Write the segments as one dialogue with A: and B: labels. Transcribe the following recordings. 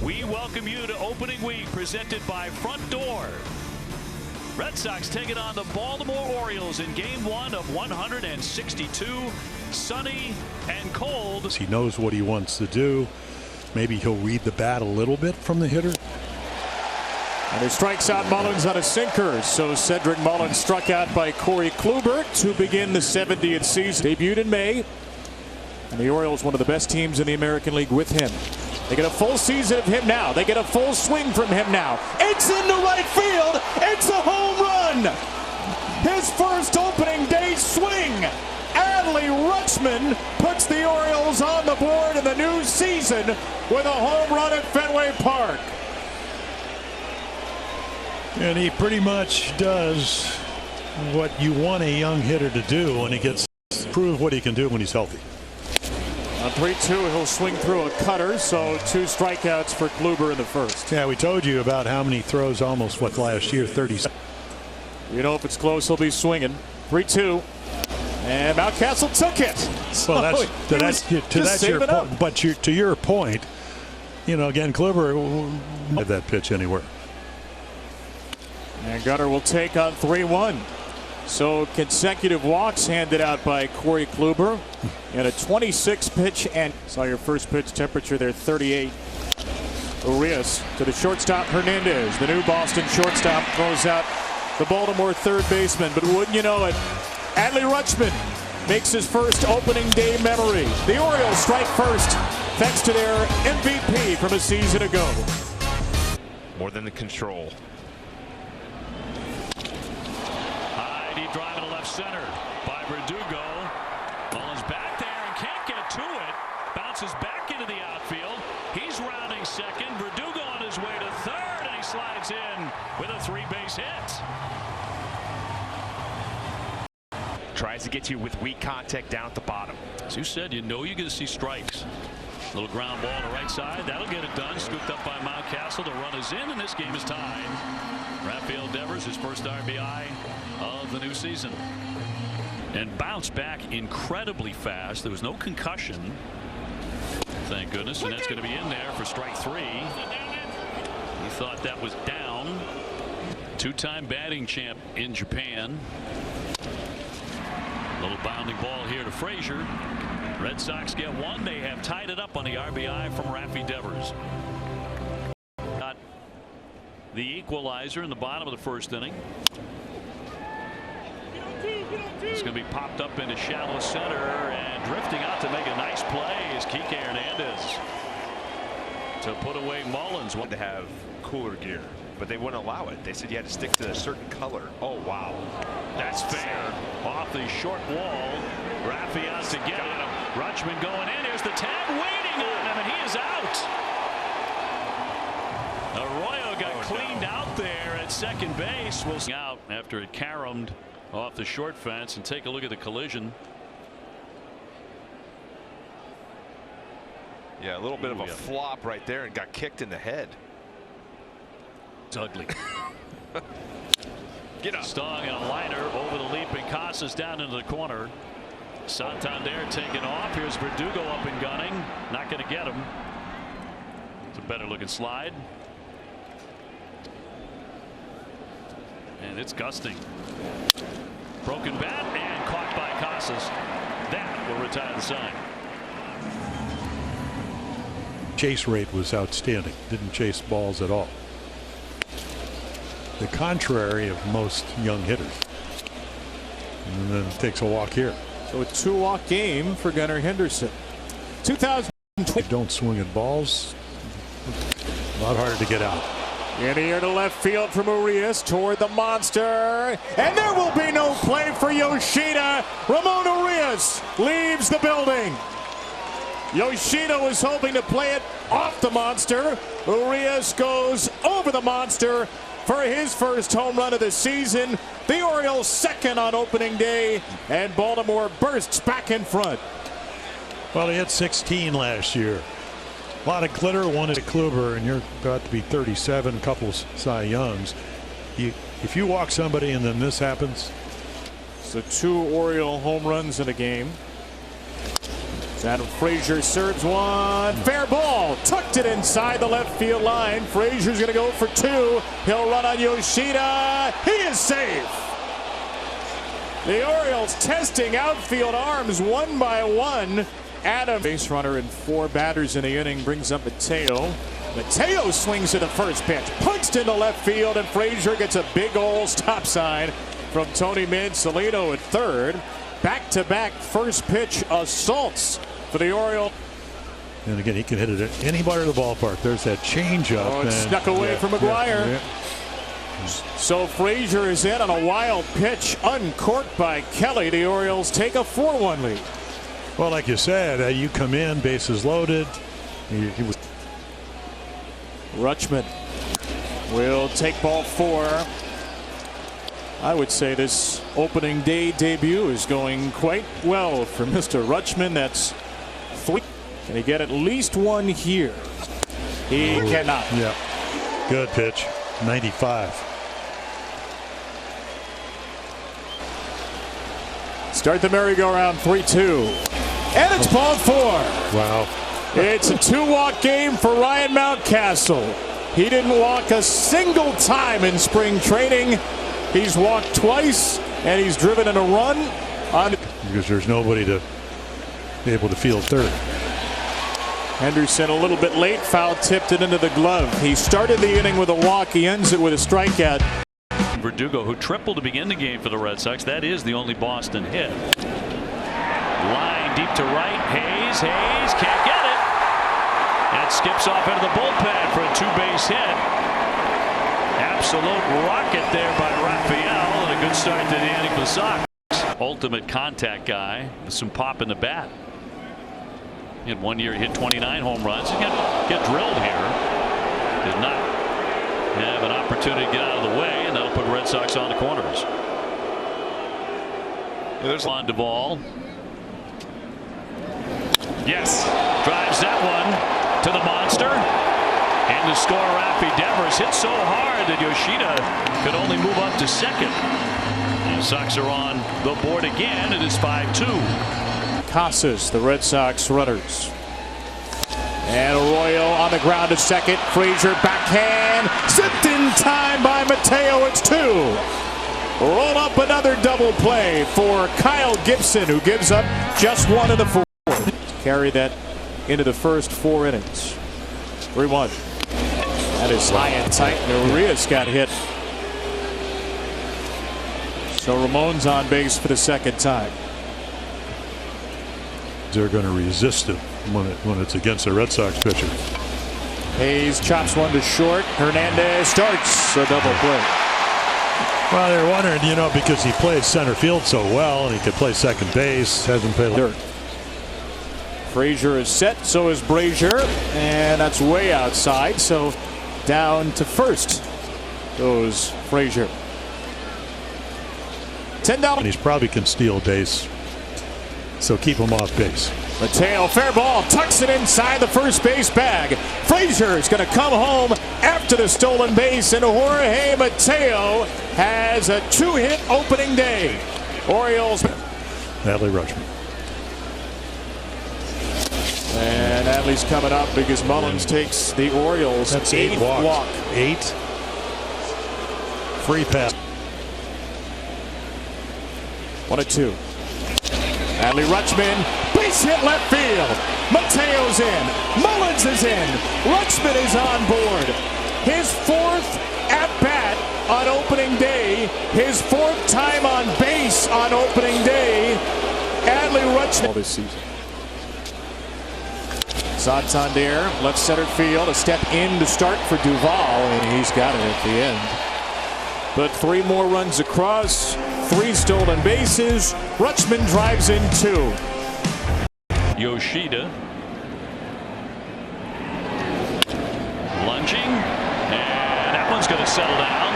A: We welcome you to opening week presented by Front Door. Red Sox taking on the Baltimore Orioles in game 1 of 162. Sunny and cold.
B: He knows what he wants to do. Maybe he'll read the bat a little bit from the hitter.
C: And he strikes out Mullins on a sinker. So Cedric Mullins struck out by Corey Kluber to begin the 70th season. Debuted in May. And the Orioles, one of the best teams in the American League with him. They get a full season of him now. They get a full swing from him now. It's into right field. It's a home run. His first opening day swing. Adley Rutschman puts the Orioles on the board in the new season with a home run at Fenway Park.
B: And he pretty much does what you want a young hitter to do when he gets to prove what he can do when he's healthy.
C: On 3-2, he'll swing through a cutter, so 2 strikeouts for Kluber in the first.
B: Yeah, we told you about how many throws almost last year, 30.
C: You know, if it's close, he'll be swinging. 3-2. And Mountcastle took it.
B: Well, that's your point. But to your point, you know, again, Kluber have that pitch anywhere.
C: And Gunnar will take on 3-1. So consecutive walks handed out by Corey Kluber. And a 26 pitch, and saw your first pitch temperature there, 38. Urias to the shortstop, Hernandez. The new Boston shortstop throws out the Baltimore third baseman. But wouldn't you know it, Adley Rutschman makes his first opening day memory. The Orioles strike first thanks to their MVP from a season ago.
D: More than the control.
A: High deep drive to left center by Verdugo. Mullins back there and can't get to it. Bounces back into the outfield. He's rounding second. Verdugo on his way to third, and he slides in with a 3-base hit.
D: Tries to get you with weak contact down at the bottom.
A: As you said, you know you're going to see strikes. Little ground ball to right side. That'll get it done. Scooped up by Mountcastle. The run is in, and this game is tied. Rafael Devers, his first RBI of the new season. And bounced back incredibly fast. There was no concussion. Thank goodness. And that's going to be in there for strike 3. He thought that was down. 2-time batting champ in Japan. Little bounding ball here to Frazier. Red Sox get one. They have tied it up on the RBI from Rafi Devers. Got the equalizer in the bottom of the first inning. It's going to be popped up into shallow center, and drifting out to make a nice play is Kike Hernandez to put away Mullins.
D: Wanted to have cooler gear, but they wouldn't allow it. They said you had to stick to a certain color. Oh wow,
A: that's fair. Off the short wall, Rafi out to get it. Rutschman going in. Here's the tag waiting on him, and he is out. Arroyo got cleaned out there at second base. Will out after it caromed off the short fence, and take a look at the collision.
D: Yeah, a little bit of a flop right there, and got kicked in the head.
A: It's ugly.
D: Get up.
A: Stong and a liner over the leaping Casas down into the corner. Santander taking off. Here's Verdugo up and gunning. Not going to get him. It's a better looking slide. And it's gusting. Broken bat and caught by Casas. That will retire the sign.
B: Chase rate was outstanding. Didn't chase balls at all. The contrary of most young hitters. And then takes a walk here.
C: So a 2-walk game for Gunnar Henderson. 2020.
B: Don't swing at balls. A lot harder to get out.
C: In the air to left field from Urias toward the monster. And there will be no play for Yoshida. Ramon Urias leaves the building. Yoshida was hoping to play it off the monster. Urias goes over the monster for his first home run of the season. The Orioles second on opening day, and Baltimore bursts back in front.
B: Well, he had 16 last year. A lot of glitter, one at Kluber, and you're about to be 37, couple Cy Youngs. If you walk somebody and then this happens.
C: So 2 Oriole home runs in a game. Adam Frazier serves one. Fair ball. Tucked it inside the left field line. Frazier's going to go for 2. He'll run on Yoshida. He is safe. The Orioles testing outfield arms one by one. Adam, base runner and 4 batters in the inning, brings up Mateo. Mateo swings at the first pitch. Punched into left field, and Frazier gets a big old stop sign from Tony Mansolino at third. Back-to-back first pitch assaults for the Orioles.
B: And again, he can hit it at any part of the ballpark. There's that changeup.
C: Oh, it snuck away from McGuire. Yeah. So Frazier is in on a wild pitch, uncorked by Kelly. The Orioles take a 4-1 lead.
B: Well, like you said, you come in, bases loaded. He was.
C: Rutschman will take ball 4. I would say this opening day debut is going quite well for Mr. Rutschman. That's 3. Can he get at least 1 here? He cannot.
B: Yeah. Good pitch. 95.
C: Start the merry-go-round 3-2. And it's ball 4.
B: Wow.
C: It's a 2-walk game for Ryan Mountcastle. He didn't walk a single time in spring training. He's walked twice, and he's driven in a run on
B: because there's nobody to be able to field third.
C: Henderson a little bit late, foul tipped it into the glove. He started the inning with a walk. He ends it with a strikeout.
A: Verdugo, who tripled to begin the game for the Red Sox. That is the only Boston hit. Line deep to right. Hayes can't get it. And skips off into the bullpen for a 2-base hit. Absolute rocket there by Raphael, and a good start to the inning for the Sox. Ultimate contact guy with some pop in the bat. In 1 year, he hit 29 home runs. He's going to get drilled here. Did not have an opportunity to get out of the way, and that'll put Red Sox on the corners. There's on Duvall. Yes, drives that one to the monster. And the score, Rafi Devers hit so hard that Yoshida could only move up to second. And the Sox are on the board again. It is 5-2.
C: Casas, the Red Sox runners. And Arroyo on the ground to second. Frazier backhand. Zipped in time by Mateo. It's 2. Roll up another double play for Kyle Gibson, who gives up just 1 in the 4th. Carry that into the first 4 innings. 3-1. That is high and tight. Urias got hit. So Ramon's on base for the second time.
B: They're going to resist him when it's against a Red Sox pitcher.
C: Hayes chops one to short. Hernandez starts a double play.
B: Well, they're wondering, because he plays center field so well and he could play second base. Hasn't played.
C: Dirt. Frazier is set, so is Brazier, and that's way outside. So down to first goes Frazier. 10 down.
B: And he's probably can steal base, so keep him off base.
C: Mateo, fair ball, tucks it inside the first base bag. Frazier is going to come home after the stolen base, and Jorge Mateo has a 2-hit opening day. Orioles.
B: Adley Rutschman.
C: And Adley's coming up because Mullins takes the Orioles.
B: That's 8 walks. 8. Free pass.
C: 1-2. Adley Rutschman, base hit left field. Mateo's in. Mullins is in. Rutschman is on board. His 4th at-bat on opening day. His 4th time on base on opening day. Adley Rutschman. This season. Santander, left center field, a step in to start for Duvall, and he's got it at the end. But 3 more runs across, 3 stolen bases. Rutschman drives in 2.
A: Yoshida lunging, and that one's going to settle down.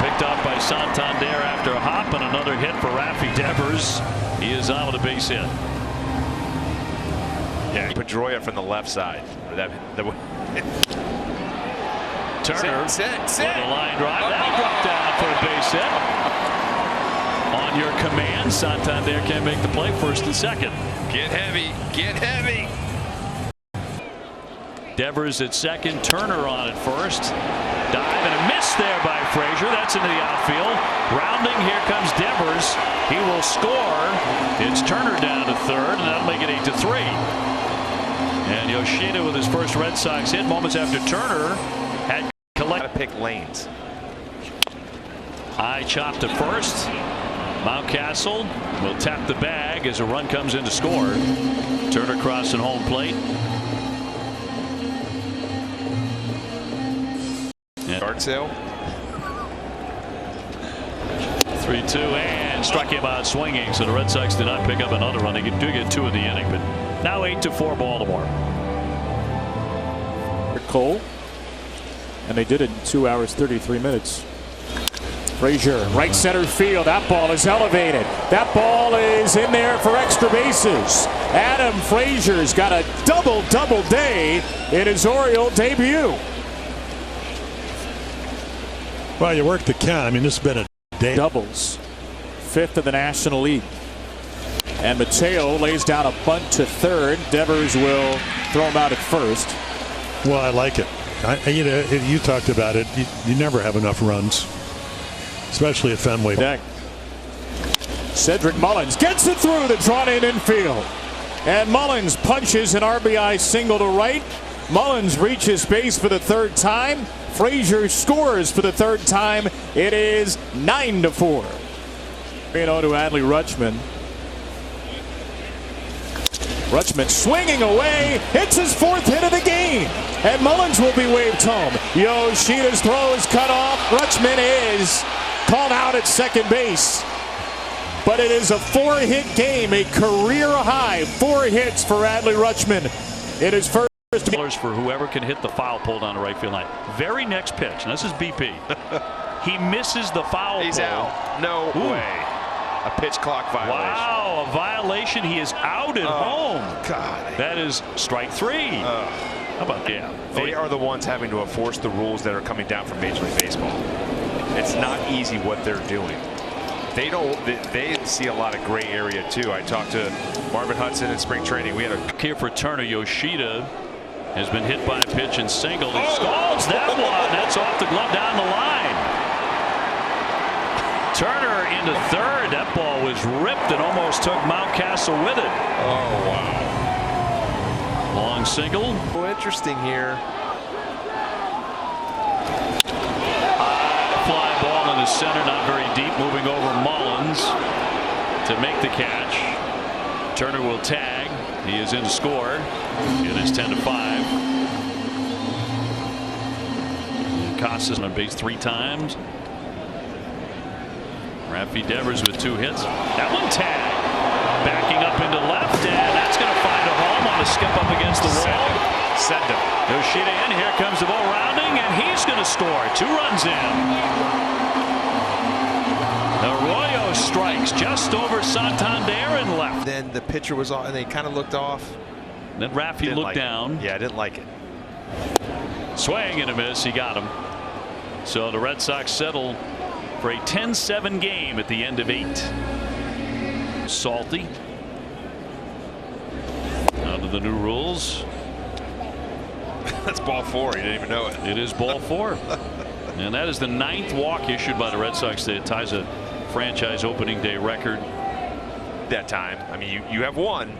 A: Picked off by Santander after a hop, and another hit for Rafi Devers. He is on with a base hit.
D: Yeah, Pedroia from the left side.
A: Turner with a line drive. That'll drop down for a base hit. On your command, Santander can make the play, first and second.
D: Get heavy. Get heavy.
A: Devers at second, Turner on at first. Dive and a miss there by Frazier. That's into the outfield. Rounding, here comes Devers. He will score. It's Turner down to third, and that'll make it 8-3. And Yoshida with his first Red Sox hit moments after Turner had
D: Got to pick lanes.
A: High chop to first. Mountcastle will tap the bag as a run comes in to score. Turner crossing home plate.
D: Yard sale.
A: 3-2 and struck him out swinging. So the Red Sox did not pick up another run. They do get 2 in the inning, but now 8-4 Baltimore.
C: Cole, and they did it in 2 hours 33 minutes. Frazier, right center field. That ball is elevated. That ball is in there for extra bases. Adam Frazier's got a double day in his Oriole debut.
B: Well, you work the count. I mean, this has been a day.
C: Doubles, 5th of the National League. And Mateo lays down a bunt to third. Devers will throw him out at first.
B: Well, I like it. You talked about it. You never have enough runs, especially at Fenway.
C: Deck. Cedric Mullins gets it through the drawn-in infield. And Mullins punches an RBI single to right. Mullins reaches base for the third time. Frazier scores for the third time. It is 9-4. 3-0 to Adley Rutschman. Rutschman swinging away, hits his 4th hit of the game, and Mullins will be waved home. Yoshida's throw is cut off. Rutschman is called out at second base. But it is a 4-hit game, a career high 4 hits for Adley Rutschman in his first.
A: For whoever can hit the foul pole down the right field line. Very next pitch, and this is BP. He misses the foul pole.
D: He's out. No way. A pitch clock violation.
A: Wow, a violation. He is out at home.
D: God.
A: That is strike 3. How about that?
D: They are the ones having to enforce the rules that are coming down from Major League Baseball. It's not easy what they're doing. They see a lot of gray area too. I talked to Marvin Hudson in spring training. We had a
A: here for Turner. Yoshida has been hit by a pitch and singled. He scalds that one. That's off the glove down the line. Turner into third. That ball was ripped and almost took Mountcastle with it.
D: Oh, wow.
A: Long single.
D: Oh, interesting here.
A: Fly ball in the center, not very deep. Moving over Mullins to make the catch. Turner will tag. He is in to score. It is 10-5. Costas on base 3 times. Rafi Devers with 2 hits. That one tagged. Backing up into left, and that's going to find a home on a skip up against the wall.
D: Send him.
A: Yoshida in. Here comes the ball rounding, and he's going to score. 2 runs in. Arroyo strikes just over Santander and left.
D: Then the pitcher was off, and they kind of looked off.
A: Then Rafi looked down.
D: Yeah, I didn't like it.
A: Swing and a miss. He got him. So the Red Sox settle for a 10-7 game at the end of 8. Salty. Under the new rules.
D: That's ball 4. You didn't even know it.
A: It is ball 4. And that is the 9th walk issued by the Red Sox. That ties a franchise opening day record.
D: That time. I mean, you have one,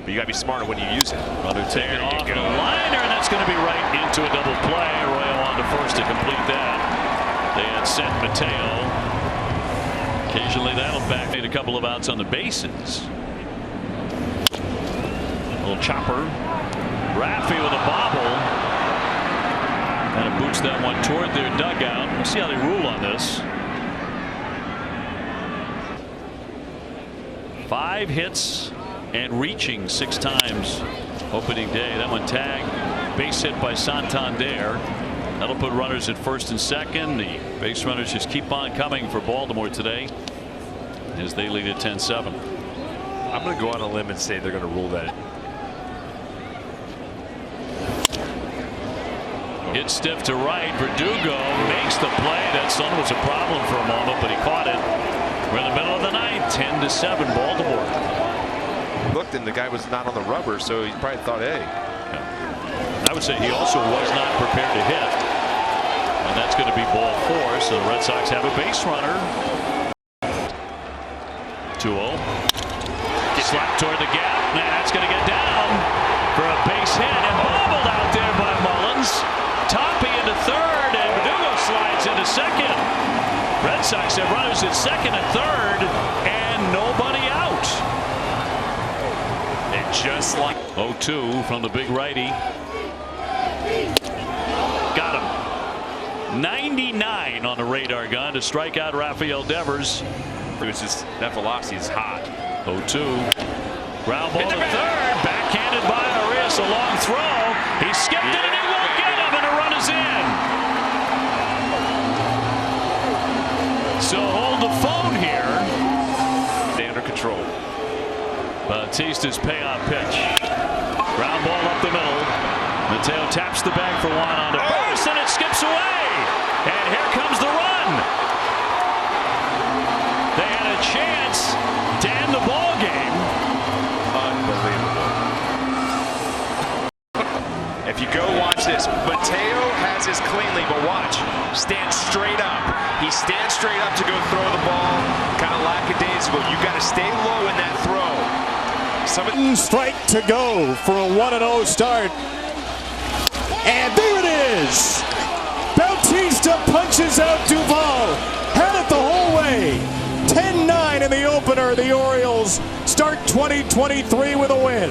D: but you got to be smarter when you use it.
A: Runner taken off the liner, and that's going to be right into a double play. Arroyo on to first to complete that. They had sent Mateo. Occasionally that'll back need a couple of outs on the bases. A little chopper. Rafi with a bobble. And it boots that one toward their dugout. We'll see how they rule on this. 5 hits and reaching 6 times opening day. That one tagged. Base hit by Santander. That'll put runners at first and second. The base runners just keep on coming for Baltimore today as they lead at 10-7.
D: I'm going to go on a limb and say they're going to rule that.
A: Hit stiff to right. Verdugo makes the play. That sun was a problem for a moment, but he caught it. We're in the middle of the ninth, 10-7 Baltimore.
D: Looked and the guy was not on the rubber, so he probably thought, hey.
A: I would say he also was not prepared to hit. And that's going to be ball 4, so the Red Sox have a base runner. 2-0. Slapped toward the gap. Now that's going to get down for a base hit and bobbled out there by Mullins. Toppy into third and Verdugo slides into second. Red Sox have runners at second and third and nobody out.
D: And just like
A: 0-2 from the big righty. Got him. 99 on the radar gun to strike out Rafael Devers.
D: it was just that velocity is hot.
A: 0-2. Ground ball to third. Backhanded by Arias. A long throw. He skipped it and he won't get him, and a run is in. So hold the phone here.
D: Stay under control.
A: Bautista's payoff pitch. Ground ball up the middle. Mateo taps the bag for one on the first, and it skips away. And here comes the run. They had a chance to end the ball game.
D: Unbelievable. If you go watch this, Mateo has his cleanly, but watch. Stand straight up. He stands straight up to go throw the ball. Kind of lackadaisical. You got to stay low in that throw.
C: Strike to go for a 1-0 start. And there it is. Bautista punches out Duvall. Had it the whole way. 10-9 in the opener. The Orioles start 2023 with a win.